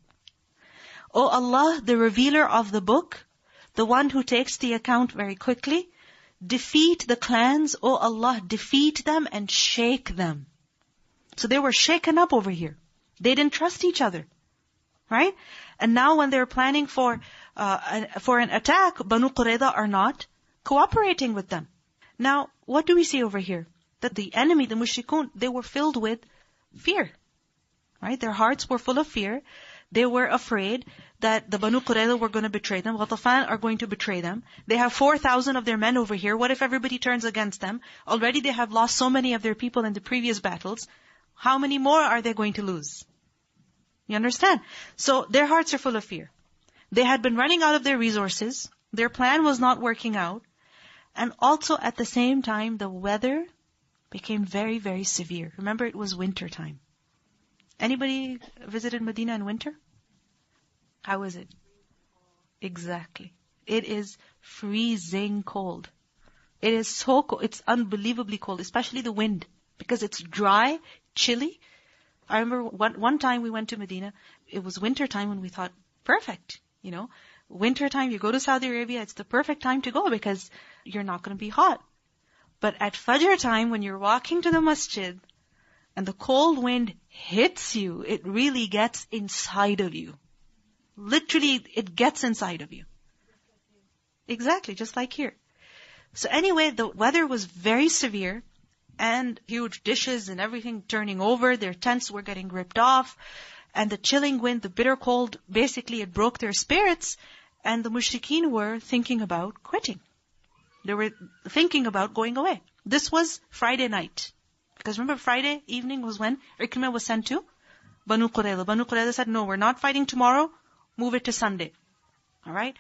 O Allah, the revealer of the book, the one who takes the account very quickly, defeat the clans, O Allah, defeat them and shake them. So they were shaken up over here. They didn't trust each other. Right? And now when they're planning for an attack, Banu Qurayza are not cooperating with them. Now, what do we see over here? That the enemy, the mushrikun, they were filled with fear. Right? Their hearts were full of fear. They were afraid that the Banu Qurayza were going to betray them. Ghatafan are going to betray them. They have 4,000 of their men over here. What if everybody turns against them? Already they have lost so many of their people in the previous battles. How many more are they going to lose? You understand? So their hearts are full of fear. They had been running out of their resources. Their plan was not working out. And also at the same time, the weather became very, very severe. Remember, it was winter time. Anybody visited Medina in winter? How is it? Exactly. It is freezing cold. It is so cold. It's unbelievably cold, especially the wind. Because it's dry, chilly. I remember one time we went to Medina. it was winter time when we thought, perfect, winter time, you go to Saudi Arabia, it's the perfect time to go because you're not going to be hot. But at Fajr time, when you're walking to the masjid and the cold wind hits you, it really gets inside of you. Literally, it gets inside of you. Exactly, just like here. So anyway, the weather was very severe and huge dishes and everything turning over. Their tents were getting ripped off. And the chilling wind, the bitter cold, basically it broke their spirits. And the mushrikeen were thinking about quitting. They were thinking about going away. This was Friday night. Because remember, Friday evening was when Ikrimah was sent to Banu Qurayza. Banu Qurayza said, no, we're not fighting tomorrow. Move it to Sunday. Alright?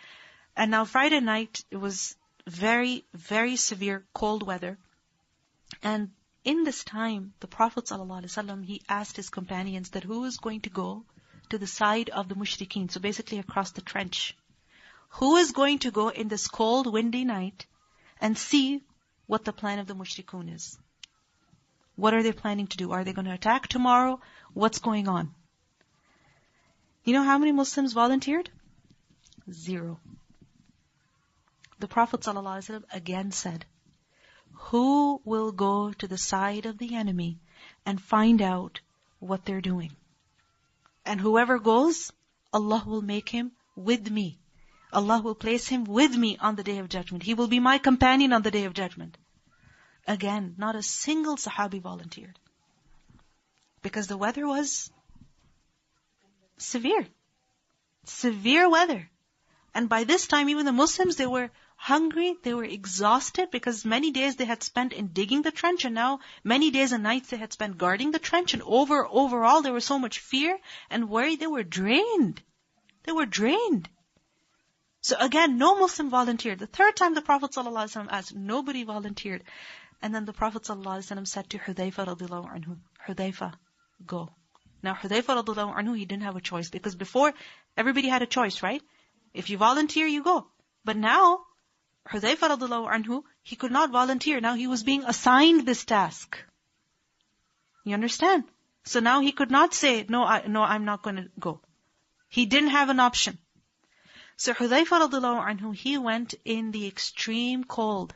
And now Friday night, it was very, very severe cold weather. And in this time, the Prophet ﷺ, he asked his companions that who is going to go to the side of the mushrikeen, so basically across the trench. Who is going to go in this cold, windy night and see what the plan of the mushrikun is? What are they planning to do? Are they going to attack tomorrow? What's going on? You know how many Muslims volunteered? 0. The Prophet ﷺ again said, who will go to the side of the enemy and find out what they're doing? And whoever goes, Allah will make him with me. Allah will place him with me on the Day of Judgment. He will be my companion on the Day of Judgment. Again, not a single Sahabi volunteered. Because the weather was severe. Severe weather. And by this time, even the Muslims, they were hungry, they were exhausted because many days they had spent in digging the trench and now many days and nights they had spent guarding the trench, and overall there was so much fear and worry, they were drained. They were drained. So again, no Muslim volunteered. The third time the Prophet ﷺ asked, nobody volunteered. And then the Prophet ﷺ said to Hudayfa radiallahu anhu, Hudayfa, go. Now Hudayfa radiallahu anhu, he didn't have a choice because before everybody had a choice, right? If you volunteer, you go. But now, Hudayfa radiallahu anhu, he could not volunteer. Now he was being assigned this task. You understand? So now he could not say, no, I'm not going to go. He didn't have an option. So Hudayfa radiallahu anhu, he went in the extreme cold,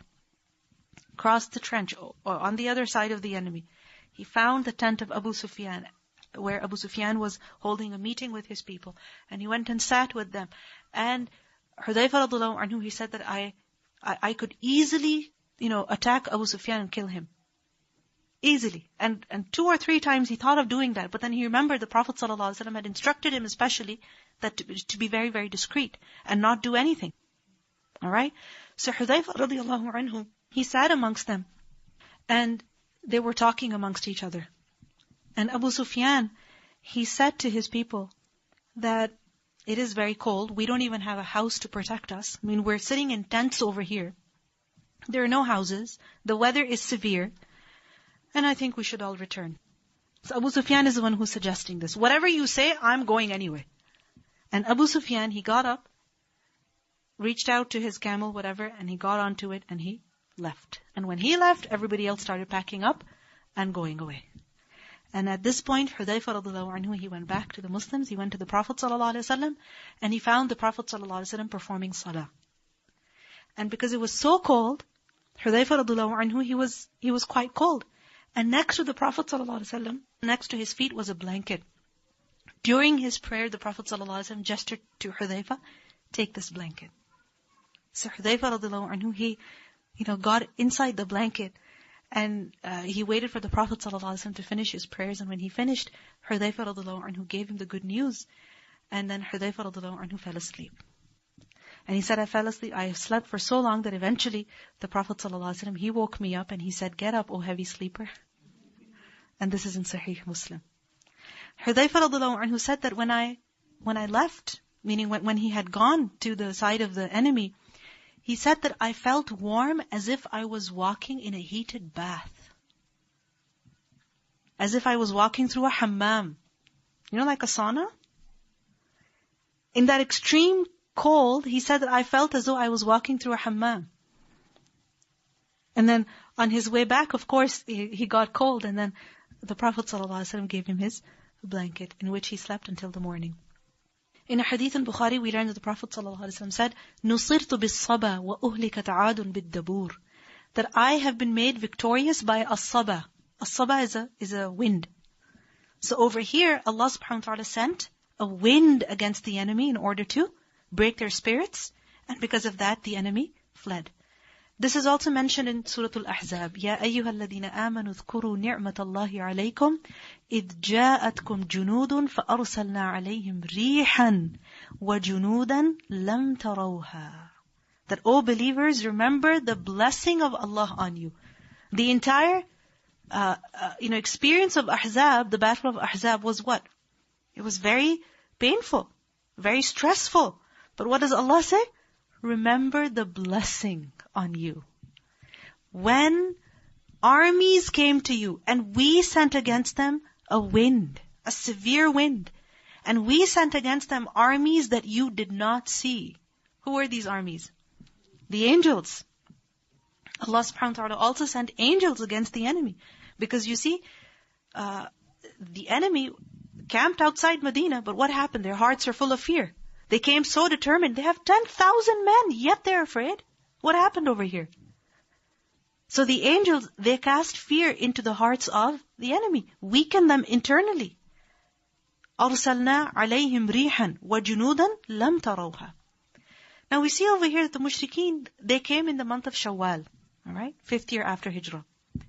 crossed the trench, or on the other side of the enemy. He found the tent of Abu Sufyan, where Abu Sufyan was holding a meeting with his people. And he went and sat with them. And Hudayfa radiallahu anhu, he said that I could easily, attack Abu Sufyan and kill him. Easily. And 2 or 3 times he thought of doing that. But then he remembered the Prophet ﷺ had instructed him especially that to be very, very discreet and not do anything. Alright? So Hudayfa radiallahu anhu, he sat amongst them. And they were talking amongst each other. And Abu Sufyan, he said to his people that it is very cold. We don't even have a house to protect us. I mean, we're sitting in tents over here. There are no houses. The weather is severe. And I think we should all return. So Abu Sufyan is the one who's suggesting this. Whatever you say, I'm going anyway. And Abu Sufyan, he got up, reached out to his camel, whatever, and he got onto it and he left. And when he left, everybody else started packing up and going away. And at this point, Hudayfa radiallahu anhu, he went back to the Muslims, he went to the Prophet ﷺ, and he found the Prophet ﷺ performing salah. And because it was so cold, Hudayfa radiallahu anhu, he was quite cold. And next to the Prophet ﷺ, next to his feet was a blanket. During his prayer, the Prophet ﷺ gestured to Hudayfa, take this blanket. So Hudayfa radiallahu anhu, he got inside the blanket. And he waited for the Prophet ﷺ to finish his prayers. And when he finished, Hudayfa radiallahu anhu gave him the good news. And then Hudayfa radiallahu anhu fell asleep. And he said, I fell asleep. I slept for so long that eventually the Prophet ﷺ, he woke me up and he said, get up, O heavy sleeper. And this is in Sahih Muslim. Hudayfa radiallahu anhu said that when I left, meaning when he had gone to the side of the enemy, he said that I felt warm as if I was walking in a heated bath. As if I was walking through a hammam. Like a sauna? In that extreme cold, he said that I felt as though I was walking through a hammam. And then on his way back, of course, he got cold. And then the Prophet ﷺ gave him his blanket in which he slept until the morning. In a hadith in Bukhari, we learned that the Prophet ﷺ said, نُصِرْتُ بِالصَّبَى وَأُهْلِكَتْ عَادٌ بِالدَّبُورِ, that I have been made victorious by as-saba. As-saba is a wind. So over here, Allah subhanahu wa ta'ala sent a wind against the enemy in order to break their spirits, and because of that, the enemy fled. This is also mentioned in Surah Al-Ahzab. يَا أَيُّهَا الَّذِينَ آمَنُوا اذْكُرُوا نِعْمَةَ اللَّهِ عَلَيْكُمْ إِذْ جَاءَتْكُمْ جُنُودٌ فَأَرْسَلْنَا عَلَيْهِمْ رِيحًا وَجُنُودًا لَمْ تَرَوْهَا. That, O believers, remember the blessing of Allah on you. The entire experience of Ahzab, the battle of Ahzab, was what? It was very painful, very stressful. But what does Allah say? Remember the blessing on you. When armies came to you and we sent against them a wind, a severe wind, and we sent against them armies that you did not see. Who were these armies? The angels. Allah subhanahu wa ta'ala also sent angels against the enemy. Because you see, the enemy camped outside Medina, but what happened? Their hearts are full of fear. They came so determined. They have 10,000 men, yet they're afraid. What happened over here? So the angels, they cast fear into the hearts of the enemy, weaken them internally. أَرْسَلْنَا عَلَيْهِمْ رِيحًا وَجُنُودًا لَمْ تَرَوْهَا. Now we see over here that the mushrikeen, they came in the month of Shawwal, alright, 5th year after Hijrah.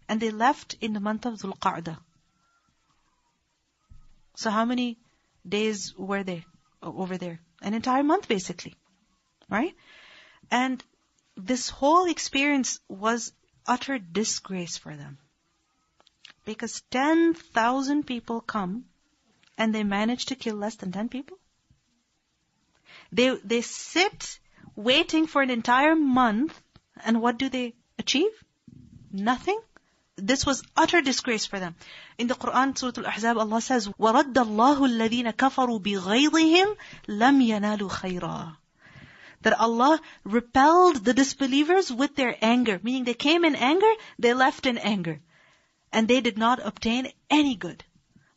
And they left in the month of Dhul Qa'dah. So how many days were they over there? An entire month basically. Right? And this whole experience was utter disgrace for them. Because 10,000 people come and they manage to kill less than 10 people. They sit waiting for an entire month, and what do they achieve? Nothing. This was utter disgrace for them. In the Quran, Surah Al-Ahzab, Allah says, وَرَدَّ اللَّهُ الَّذِينَ كَفَرُوا بِغَيْظِهِمْ لَمْ يَنَالُوا خَيْرًا. That Allah repelled the disbelievers with their anger. Meaning they came in anger, they left in anger. And they did not obtain any good.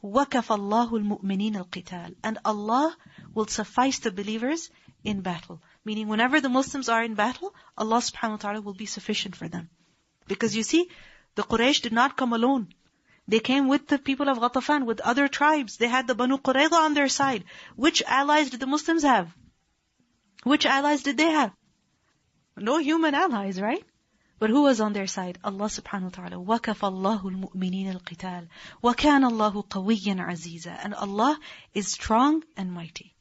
وَكَفَ اللَّهُ الْمُؤْمِنِينَ الْقِتَالِ. And Allah will suffice the believers in battle. Meaning whenever the Muslims are in battle, Allah subhanahu wa ta'ala will be sufficient for them. Because you see, the Quraysh did not come alone. They came with the people of Ghatafan, with other tribes. They had the Banu Qurayza on their side. Which allies did the Muslims have? Which allies did they have? No human allies, right? But who was on their side? Allah subhanahu wa ta'ala. وَكَفَ اللَّهُ الْمُؤْمِنِينَ الْقِتَالِ وَكَانَ اللَّهُ قَوِيًّا عَزِيزًا. And Allah is strong and mighty.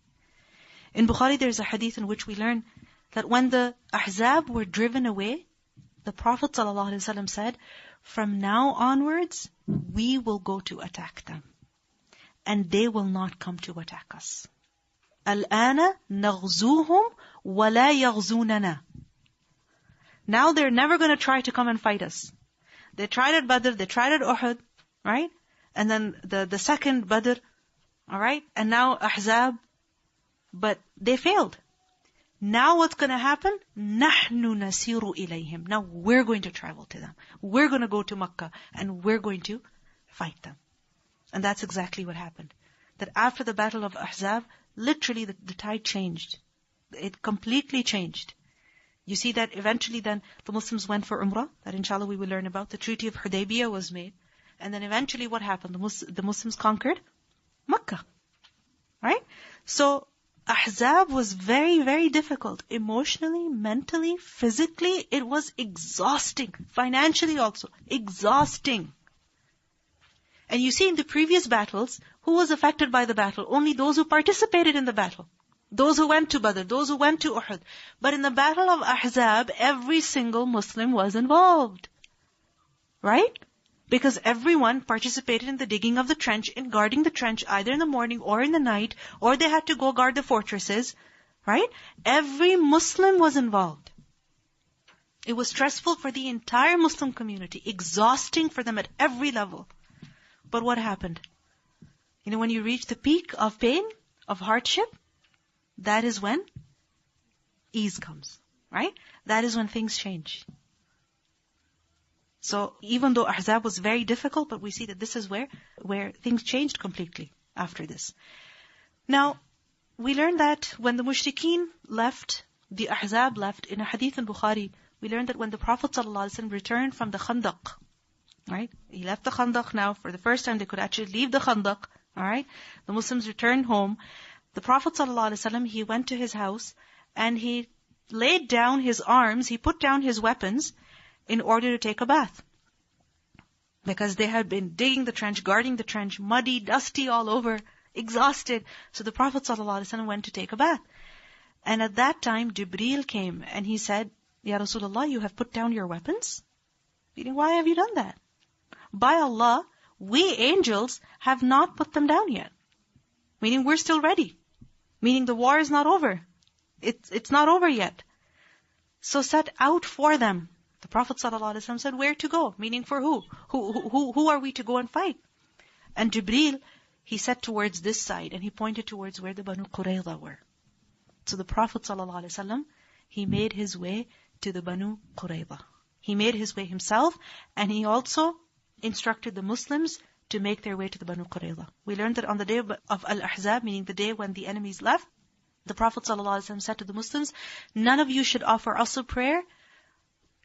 In Bukhari there is a hadith in which we learn that when the Ahzab were driven away, the Prophet ﷺ said, from now onwards, we will go to attack them. And they will not come to attack us. الْآنَ نَغْزُوهُمْ وَلَا يَغْزُونَنَا. Now they're never going to try to come and fight us. They tried at Badr, they tried at Uhud, right? And then the second Badr, alright? And now Ahzab, but they failed. Now what's going to happen? نَحْنُ نَسِيرُ إِلَيْهِمْ. Now we're going to travel to them. We're going to go to Makkah and we're going to fight them. And that's exactly what happened. That after the battle of Ahzab, literally the tide changed. It completely changed. You see that eventually then the Muslims went for Umrah, that inshallah we will learn about. The Treaty of Hudaybiyah was made. And then eventually what happened? The Muslims conquered Makkah. Right? So Ahzab was very, very difficult. Emotionally, mentally, physically, it was exhausting. Financially also, exhausting. And you see in the previous battles, who was affected by the battle? Only those who participated in the battle. Those who went to Badr, those who went to Uhud. But in the battle of Ahzab, every single Muslim was involved. Right? Because everyone participated in the digging of the trench, in guarding the trench, either in the morning or in the night, or they had to go guard the fortresses. Right? Every Muslim was involved. It was stressful for the entire Muslim community, exhausting for them at every level. But what happened? When you reach the peak of pain, of hardship, that is when ease comes. Right? That is when things change. So even though Ahzab was very difficult, but we see that this is where things changed completely after this. Now, we learned that when the mushrikeen left, the Ahzab left, in a hadith in Bukhari, we learned that when the Prophet ﷺ returned from the Khandaq, right? He left the Khandaq now. For the first time, they could actually leave the Khandaq, alright? The Muslims returned home. The Prophet ﷺ, he went to his house and he laid down his arms, he put down his weapons in order to take a bath. Because they had been digging the trench, guarding the trench, muddy, dusty all over, exhausted. So the Prophet ﷺ went to take a bath. And at that time, Jibreel came and he said, Ya Rasulullah, you have put down your weapons? Meaning, why have you done that? By Allah, we angels have not put them down yet. Meaning, we're still ready. Meaning, the war is not over. It's not over yet. So set out for them. The Prophet ﷺ said, where to go? Meaning, for who? Who are we to go and fight? And Jibreel, he said towards this side, and he pointed towards where the Banu Qurayza were. So the Prophet ﷺ, he made his way to the Banu Qurayza. He made his way himself, and he also instructed the Muslims to make their way to the Banu Qurayza. We learned that on the day of Al-Ahzab, meaning the day when the enemies left, the Prophet ﷺ said to the Muslims, none of you should offer Asr prayer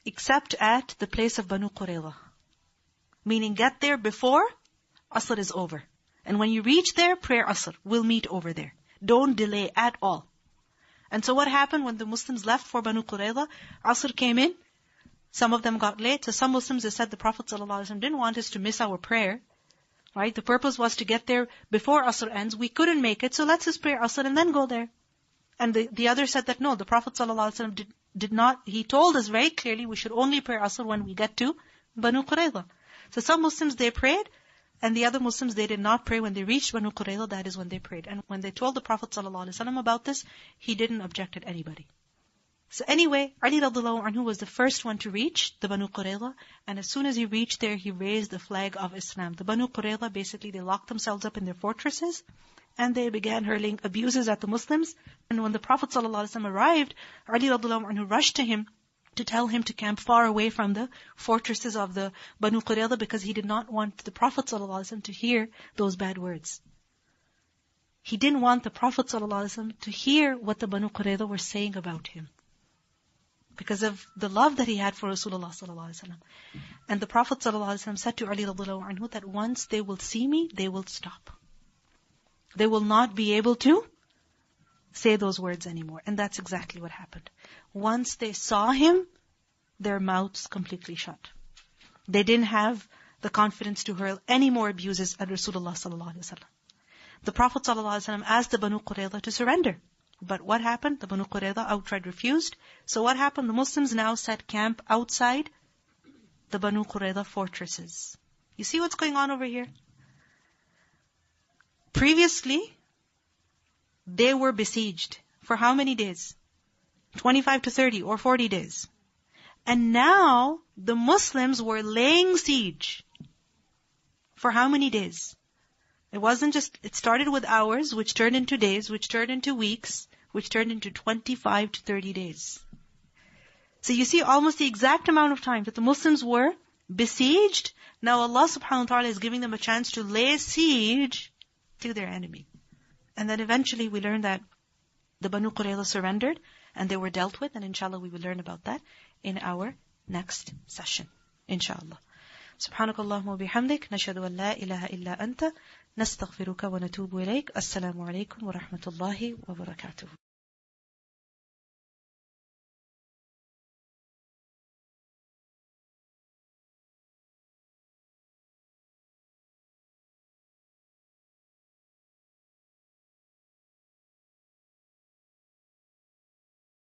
except at the place of Banu Qurayza. Meaning, get there before Asr is over. And when you reach there, pray Asr. We'll meet over there. Don't delay at all. And so what happened when the Muslims left for Banu Qurayza? Asr came in. Some of them got late. So some Muslims, they said the Prophet ﷺ didn't want us to miss our prayer. Right? The purpose was to get there before Asr ends. We couldn't make it, so let's just pray Asr and then go there. And the other said that no, the Prophet ﷺ did not, he told us very clearly we should only pray Asr when we get to Banu Qurayza. So some Muslims, they prayed, and the other Muslims, they did not pray when they reached Banu Qurayza. That is when they prayed. And when they told the Prophet ﷺ about this, he didn't object at anybody. So anyway, Ali radiallahu anhu was the first one to reach the Banu Qurayza, and as soon as he reached there, he raised the flag of Islam. The Banu Qurayza, basically, they locked themselves up in their fortresses, and they began hurling abuses at the Muslims. And when the Prophet ﷺ arrived, Ali radiallahu anhu rushed to him to tell him to camp far away from the fortresses of the Banu Qurayza, because he did not want the Prophet ﷺ to hear those bad words. He didn't want the Prophet ﷺ to hear what the Banu Qurayza were saying about him, because of the love that he had for Rasulullah ﷺ. And the Prophet ﷺ said to Ali radiallahu anhu that once they will see me, they will stop. They will not be able to say those words anymore. And that's exactly what happened. Once they saw him, their mouths completely shut. They didn't have the confidence to hurl any more abuses at Rasulullah ﷺ. The Prophet ﷺ asked the Banu Qurayza to surrender. But what happened? The Banu Qurayza outright refused. So what happened? The Muslims now set camp outside the Banu Qurayza fortresses. You see what's going on over here? Previously, they were besieged. For how many days? 25 to 30 or 40 days. And now, the Muslims were laying siege. For how many days? It wasn't just, it started with hours, which turned into days, which turned into weeks, which turned into 25 to 30 days. So you see almost the exact amount of time that the Muslims were besieged. Now Allah subhanahu wa ta'ala is giving them a chance to lay siege to their enemy. And then eventually we learned that the Banu Qurayza surrendered and they were dealt with. And inshallah we will learn about that in our next session. Inshallah. سبحانك اللهم وبحمدك نشهد أن لا إله إلا أنت نستغفرك ونتوب إليك. السلام عليكم ورحمة الله وبركاته.